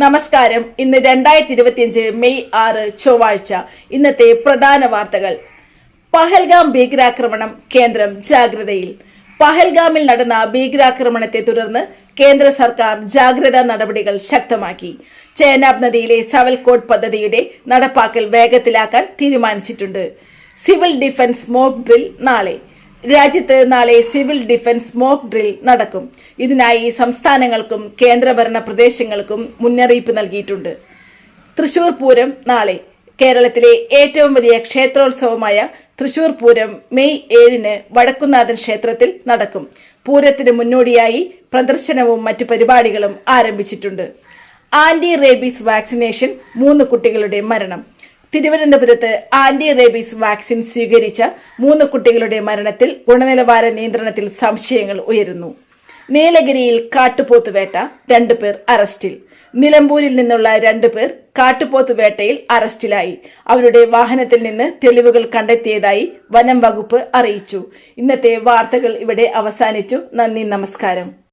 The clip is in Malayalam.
നമസ്കാരം. ഇന്ന് 2025 മെയ് 6 ചൊവ്വാഴ്ച. ഇന്നത്തെ പ്രധാന വാർത്തകൾ. പഹൽഗാം ഭീകരാക്രമണം, കേന്ദ്രം ജാഗ്രതയിൽ. പഹൽഗാമിൽ നടന്ന ഭീകരാക്രമണത്തെ തുടർന്ന് കേന്ദ്ര സർക്കാർ ജാഗ്രതാ നടപടികൾ ശക്തമാക്കി. ചേനാബ് നദിയിലെ സവൽകോട്ട് പദ്ധതിയുടെ നടപ്പാക്കൽ വേഗത്തിലാക്കാൻ തീരുമാനിച്ചിട്ടുണ്ട്. സിവിൽ ഡിഫൻസ് മോക്ക് ഡ്രിൽ നാളെ. രാജ്യത്ത് നാളെ സിവിൽ ഡിഫൻസ് മോക്ക് ഡ്രിൽ നടക്കും. ഇതിനായി സംസ്ഥാനങ്ങൾക്കും കേന്ദ്രഭരണ പ്രദേശങ്ങൾക്കും മുന്നറിയിപ്പ് നൽകിയിട്ടുണ്ട്. തൃശൂർ പൂരം നാളെ. കേരളത്തിലെ ഏറ്റവും വലിയ ക്ഷേത്രോത്സവമായ തൃശൂർ പൂരം മെയ് 7 വടക്കുന്നാഥൻ ക്ഷേത്രത്തിൽ നടക്കും. പൂരത്തിന് മുന്നോടിയായി പ്രദർശനവും മറ്റു പരിപാടികളും ആരംഭിച്ചിട്ടുണ്ട്. ആന്റി റേബീസ് വാക്സിനേഷൻ 3 കുട്ടികളുടെ മരണം. തിരുവനന്തപുരത്ത് ആന്റി റേബീസ് വാക്സിൻ സ്വീകരിച്ച 3 കുട്ടികളുടെ മരണത്തിൽ ഗുണനിലവാര നിയന്ത്രണത്തിൽ സംശയങ്ങൾ ഉയരുന്നു. നീലഗിരിയിൽ കാട്ടുപോത്ത് വേട്ട, 2 പേർ അറസ്റ്റിൽ. നിലമ്പൂരിൽ നിന്നുള്ള 2 പേർ കാട്ടുപോത്ത് വേട്ടയിൽ അറസ്റ്റിലായി. അവരുടെ വാഹനത്തിൽ നിന്ന് തെളിവുകൾ കണ്ടെത്തിയതായി വനം വകുപ്പ് അറിയിച്ചു. ഇന്നത്തെ വാർത്തകൾ ഇവിടെ അവസാനിച്ചു. നന്ദി, നമസ്കാരം.